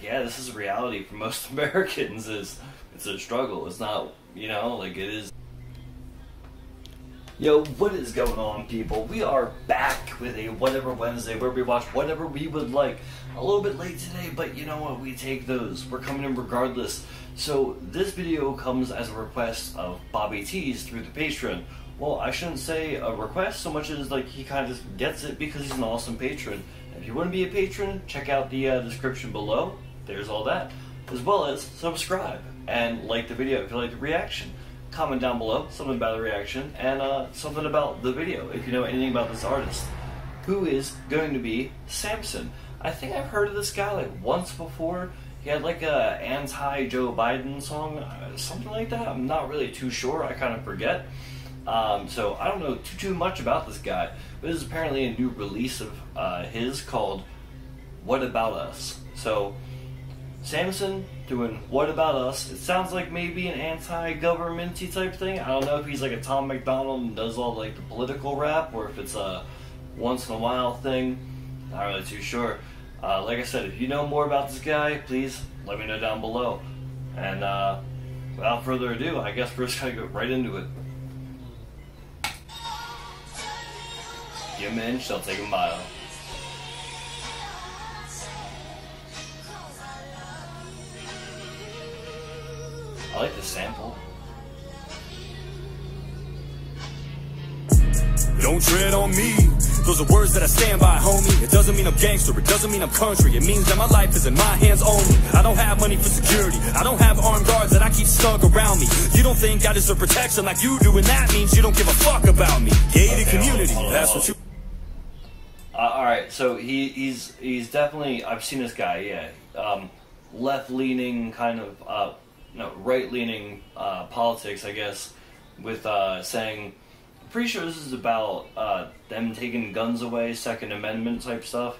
yeah, this is reality for most Americans. It's a struggle. It's not, you know, like it is. Yo, what is going on, people? We are back with a Whatever Wednesday where we watch whatever we would like. A little bit late today, but you know what? We take those. We're coming in regardless. So this video comes as a request of Bobby T's through the Patreon. Well, I shouldn't say a request so much as like he kind of just gets it because he's an awesome patron. If you want to be a patron, check out the description below. There's all that. As well as subscribe and like the video if you like the reaction. Comment down below something about the reaction and something about the video if you know anything about this artist, who is going to be Samson. I think I've heard of this guy like once before. He had like a anti-Joe Biden song, something like that. I'm not really too sure. I kind of forget. So I don't know too much about this guy, but this is apparently a new release of his called What About Us. So Samson doing What About Us. It sounds like maybe an anti-government-y type thing. I don't know if he's like a Tom McDonald and does all like the political rap, or if it's a once in a while thing. Not really too sure. Like I said, if you know more about this guy, please let me know down below. And without further ado, I guess we're just gonna go right into it. Give him an inch, they'll take a mile. I like the sample. Don't tread on me. Those are words that I stand by, homie. It doesn't mean I'm gangster, it doesn't mean I'm country. It means that my life is in my hands only. I don't have money for security, I don't have armed guards that I keep snug around me. You don't think I deserve protection like you do, and that means you don't give a fuck about me. Gated community, that's what you... Alright, so he's definitely, I've seen this guy, yeah. Left-leaning kind of, no, right-leaning politics, I guess, with saying, I'm pretty sure this is about them taking guns away, Second Amendment type stuff,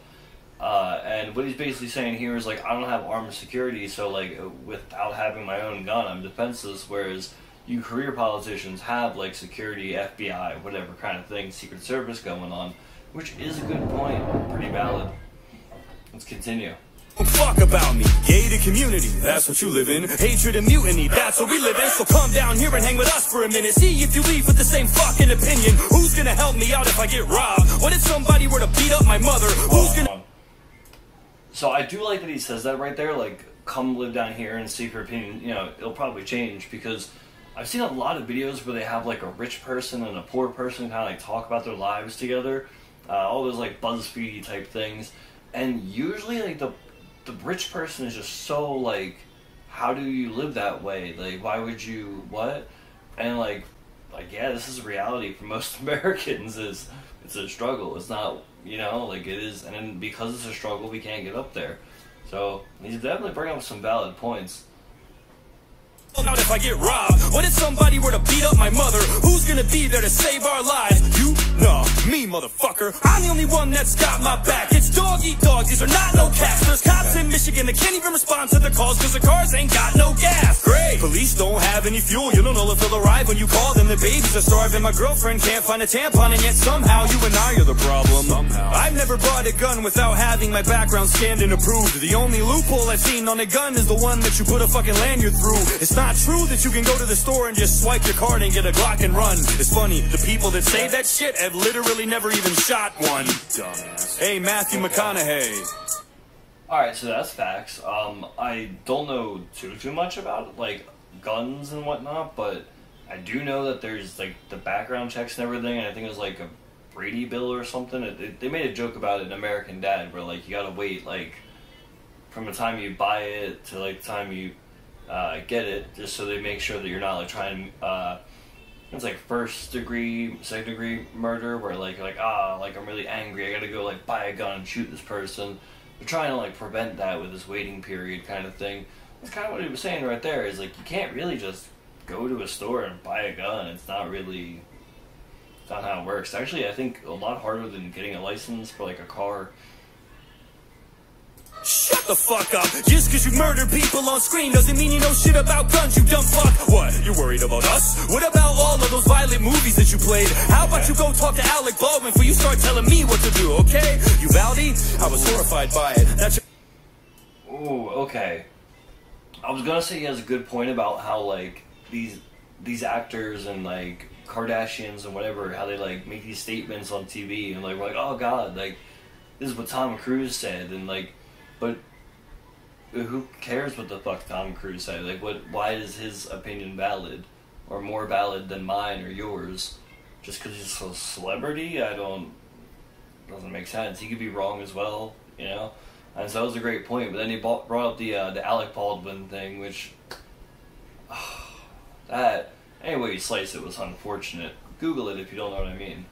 and what he's basically saying here is like, I don't have armed security, so like without having my own gun, I'm defenseless, whereas you career politicians have like security, FBI, whatever kind of thing, Secret Service going on, which is a good point, pretty valid. Let's continue. Fuck about me, gated community, that's what you live in. Hatred and mutiny, that's what we live in. So come down here and hang with us for a minute. See if you leave with the same fucking opinion. Who's gonna help me out if I get robbed? What if somebody were to beat up my mother? Who's gonna... So I do like that he says that right there, like, come live down here and see if your opinion, you know, it'll probably change, because I've seen a lot of videos where they have like a rich person and a poor person kind of like talk about their lives together, all those like BuzzFeed type things, and usually like the rich person is just so like, how do you live that way? Like, why would you, what? And like yeah, this is reality for most Americans. It's a struggle. It's not, you know, like it is, and then because it's a struggle, we can't get up there. So he's definitely bringing up some valid points. Out if I get robbed? What if somebody were to beat up my mother? Who's gonna be there to save our lives? You? No, me, motherfucker. I'm the only one that's got my back. It's dog eat dog, these are not no cats. There's cops in Michigan that can't even respond to their calls because the cars ain't got no gas. Great. Police don't have any fuel, you don't know if they'll arrive when you call them. The babies are starving, my girlfriend can't find a tampon, and yet somehow you and I are the problem. I've never bought a gun without having my background scanned and approved. The only loophole I've seen on a gun is the one that you put a fucking lanyard through. It's not true that you can go to the store and just swipe your card and get a Glock and run. It's funny, the people that say that shit have literally never even shot one. Dumbass. Hey, Matthew McConaughey. Alright, so that's facts. I don't know too much about like guns and whatnot, but I do know that there's like the background checks and everything, and I think it was like a Brady bill or something. They made a joke about it in American Dad, where like you gotta wait like from the time you buy it to like the time you get it, just so they make sure that you're not like trying it's like first degree, second degree murder, where like you're like, like I'm really angry, I gotta go like buy a gun and shoot this person. They're trying to like prevent that with this waiting period kind of thing. That's kind of what he was saying right there, is like you can't really just go to a store and buy a gun. It's not how it works. Actually, I think a lot harder than getting a license for like a car. Shut the fuck up. Just cause you murder people on screen doesn't mean you know shit about guns, you dumb fuck. What, you worried about us? What about all of those violent movies that you played? How about you go talk to Alec Baldwin before you start telling me what to do, okay? Uvalde? I was horrified by it. That's Ooh, okay. I was gonna say he has a good point about how, like, these actors and, like, Kardashians and whatever, how they, like, make these statements on TV and, like, we're like, oh god, like, this is what Tom Cruise said, and, like, but who cares what the fuck Tom Cruise said? Like, why is his opinion valid? Or more valid than mine or yours? Just because he's a celebrity? Doesn't make sense. He could be wrong as well, you know? And so that was a great point, but then he brought up the Alec Baldwin thing, which, that, any way you slice it was unfortunate. Google it if you don't know what I mean.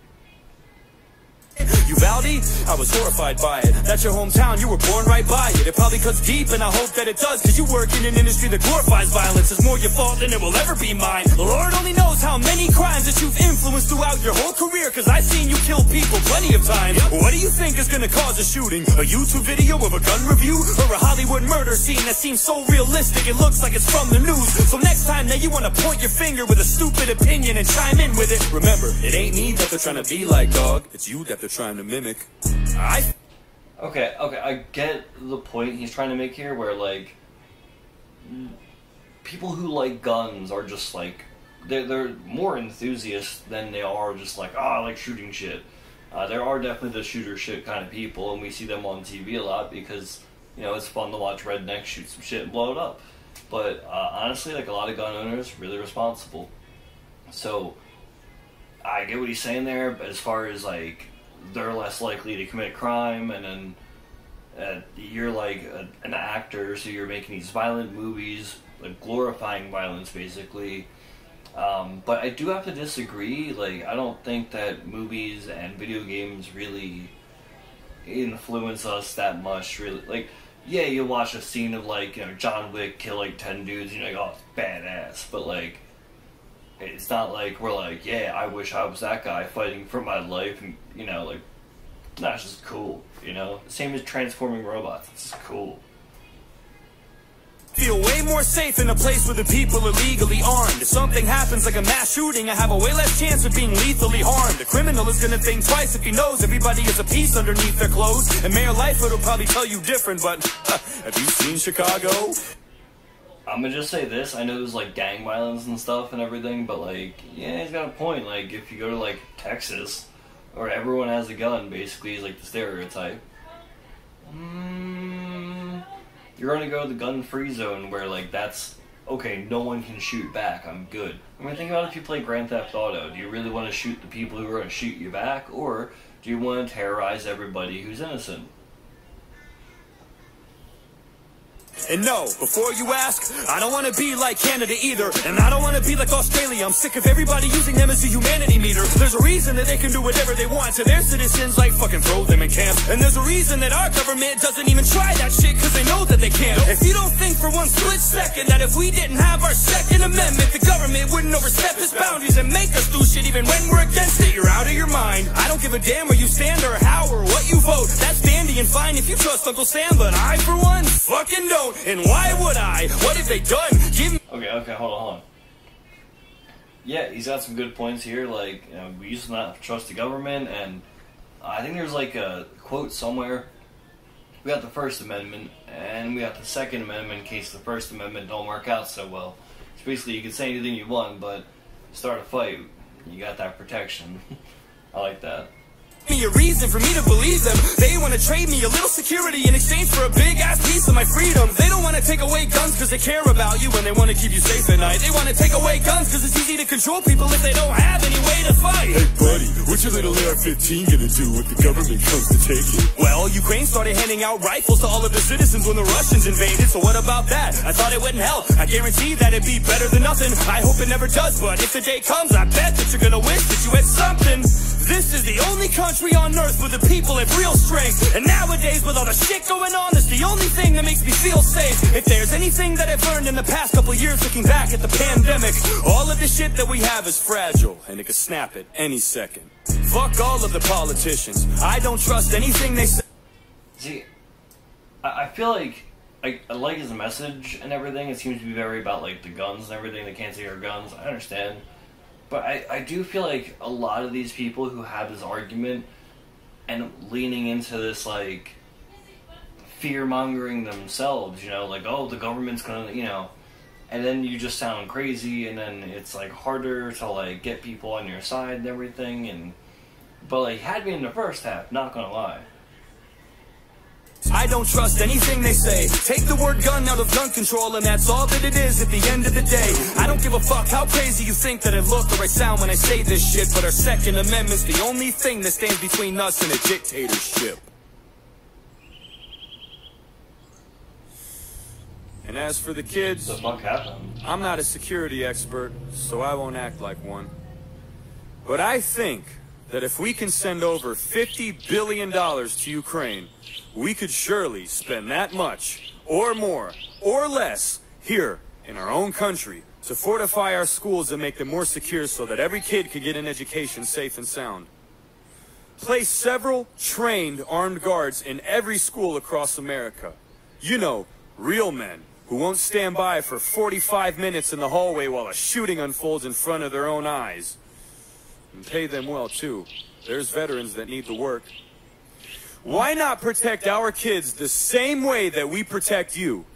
Uvalde? I was horrified by it. That's your hometown, you were born right by it. It probably cuts deep, and I hope that it does, cause you work in an industry that glorifies violence. It's more your fault than it will ever be mine. The Lord only knows how many crimes that you've influenced throughout your whole career, cause I've seen you kill people plenty of times. What do you think is gonna cause a shooting? A YouTube video of a gun review? Or a Hollywood murder scene that seems so realistic it looks like it's from the news? So next time that you wanna point your finger with a stupid opinion and chime in with it, remember, it ain't me that they're trying to be like, dog. It's you that they're trying to mimic. Okay, I get the point he's trying to make here, where, like, people who like guns are just, like, they're more enthusiasts than they are just like, I like shooting shit. There are definitely the shooter shit kind of people, and we see them on TV a lot because, you know, it's fun to watch rednecks shoot some shit and blow it up. But, honestly, like, a lot of gun owners, really responsible. So, I get what he's saying there, but as far as, like, they're less likely to commit crime, and then you're like an actor, so you're making these violent movies, like glorifying violence, basically. But I do have to disagree. Like, I don't think that movies and video games really influence us that much. Really, like, yeah, you watch a scene of, like, you know, John Wick kill like 10 dudes, and you're like, oh, it's badass. But, like, it's not like we're like, yeah, I wish I was that guy fighting for my life, and, you know, like, that's just cool, you know? Same as transforming robots, it's just cool. Feel way more safe in a place where the people are legally armed. If something happens like a mass shooting, I have a way less chance of being lethally harmed. The criminal is gonna think twice if he knows everybody is a piece underneath their clothes. And Mayor Lightfoot will probably tell you different, but have you seen Chicago? I'm gonna just say this, I know there's, like, gang violence and stuff and everything, but, like, yeah, he's got a point. Like, if you go to, like, Texas, or everyone has a gun, basically, is, like, the stereotype. You're gonna go to the gun-free zone where, like, that's, okay, no one can shoot back, I'm good. I mean, think about it if you play Grand Theft Auto. Do you really want to shoot the people who are gonna shoot you back, or do you want to terrorize everybody who's innocent? And no, before you ask, I don't want to be like Canada either, and I don't want to be like Australia. I'm sick of everybody using them as a humanity meter. There's a reason that they can do whatever they want to their citizens, like fucking throw them in camp. And there's a reason that our government doesn't even try that shit, cause they know that they can't. If you don't think for one split second that if we didn't have our Second Amendment, the government wouldn't overstep its boundaries and make us do shit even when we're against it, you're out of your mind. I don't give a damn where you stand or how or what you vote. That's dandy and fine if you trust Uncle Sam, but I, for one, fucking don't. And why would I? What have they done? Give me. Okay, hold on. Yeah, he's got some good points here. Like, you know, we used to not trust the government, and I think there's, like, a quote somewhere. We got the First Amendment, and we got the Second Amendment in case the First Amendment don't work out so well. So basically, you can say anything you want, but start a fight, you got that protection. I like that. Me a reason for me to believe them. They want to trade me a little security in exchange for a big ass piece of my freedom. They don't want to take away guns cause they care about you and they want to keep you safe at night. They want to take away guns cause it's easy to control people if they don't have any way to fight. Hey buddy, what's your little AR-15 gonna do if the government comes to take it? Well, Ukraine started handing out rifles to all of the citizens when the Russians invaded, so what about that? I thought it wouldn't help. I guarantee that it'd be better than nothing. I hope it never does, but if the day comes, I bet that you're gonna wish that you had something. This is the only country on earth where the people have real strength. And nowadays, with all the shit going on, it's the only thing that makes me feel safe. If there's anything that I've learned in the past couple years looking back at the pandemic, all of the shit that we have is fragile, and it could snap at any second. Fuck all of the politicians. I don't trust anything they say. See, I feel like I like his message and everything. It seems to be very about, like, the guns and everything. They can't take our guns. I understand. But I do feel like a lot of these people who have this argument and leaning into this, like, fear-mongering themselves, you know, like, oh, the government's gonna, you know, and then you just sound crazy, and then it's, like, harder to, like, get people on your side and everything, but, like, had me in the first half, not gonna lie. I don't trust anything they say. Take the word gun out of gun control, and that's all that it is at the end of the day. I don't give a fuck how crazy you think that I look or I sound when I say this shit, but our Second Amendment's the only thing that stands between us and a dictatorship. And as for the kids, What the fuck happened? I'm not a security expert, so I won't act like one. But I think that if we can send over $50 billion to Ukraine, we could surely spend that much, or more, or less, here in our own country to fortify our schools and make them more secure so that every kid could get an education safe and sound. Place several trained armed guards in every school across America. You know, real men who won't stand by for 45 minutes in the hallway while a shooting unfolds in front of their own eyes. And pay them well, too. There's veterans that need the work. Why not protect our kids the same way that we protect you?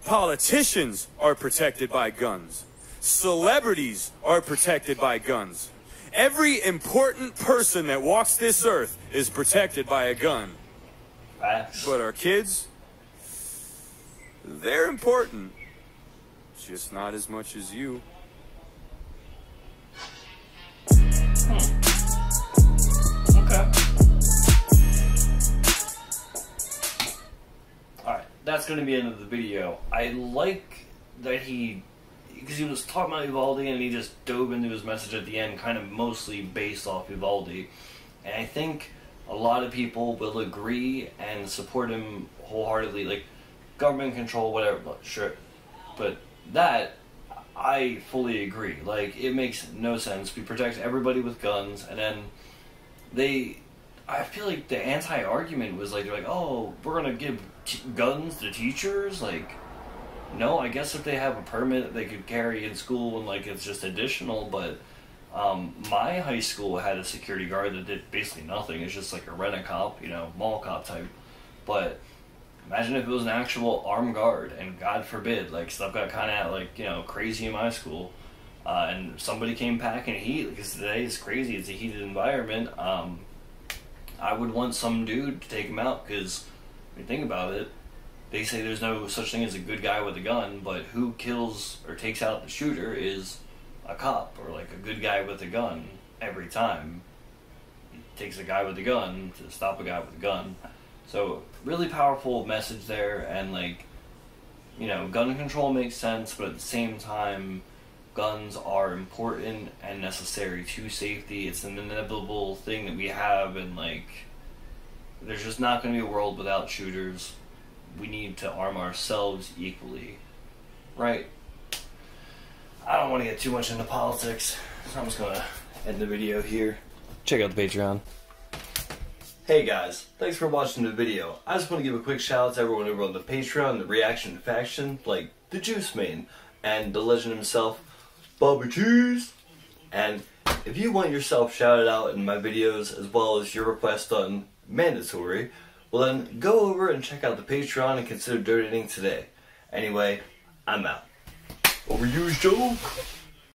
Politicians are protected by guns. Celebrities are protected by guns. Every important person that walks this earth is protected by a gun. Facts. But our kids, they're important. Just not as much as you. Okay. Alright, that's going to be the end of the video. I like that because he was talking about Uvalde and he just dove into his message at the end, kind of mostly based off Uvalde. And I think a lot of people will agree and support him wholeheartedly, like government control, whatever, sure. But that, I fully agree. Like, it makes no sense. We protect everybody with guns, and then I feel like the anti-argument was like, they're like, oh, we're gonna give guns to teachers? Like, no, I guess if they have a permit they could carry in school and, like, it's just additional, but my high school had a security guard that did basically nothing. It's just like a rent-a-cop, you know, mall cop type. But imagine if it was an actual armed guard, and God forbid, like, stuff got kind of, like, you know, crazy in my school, and somebody came packing heat, because today is crazy, it's a heated environment. I would want some dude to take him out, because when you think about it, they say there's no such thing as a good guy with a gun, but who kills or takes out the shooter is a cop, or like a good guy with a gun every time. It takes a guy with a gun to stop a guy with a gun. So, really powerful message there, and, like, you know, gun control makes sense, but at the same time, guns are important and necessary to safety. It's an inevitable thing that we have, and, like, there's just not going to be a world without shooters. We need to arm ourselves equally, right? I don't want to get too much into politics, so I'm just going to end the video here. Check out the Patreon. Hey guys, thanks for watching the video. I just want to give a quick shout out to everyone over on the Patreon, the Reaction Faction, like the Juice Man, and the legend himself, Bobby Cheese. And if you want yourself shouted out in my videos, as well as your request done mandatory, well then go over and check out the Patreon and consider donating today. Anyway, I'm out. Overused joke.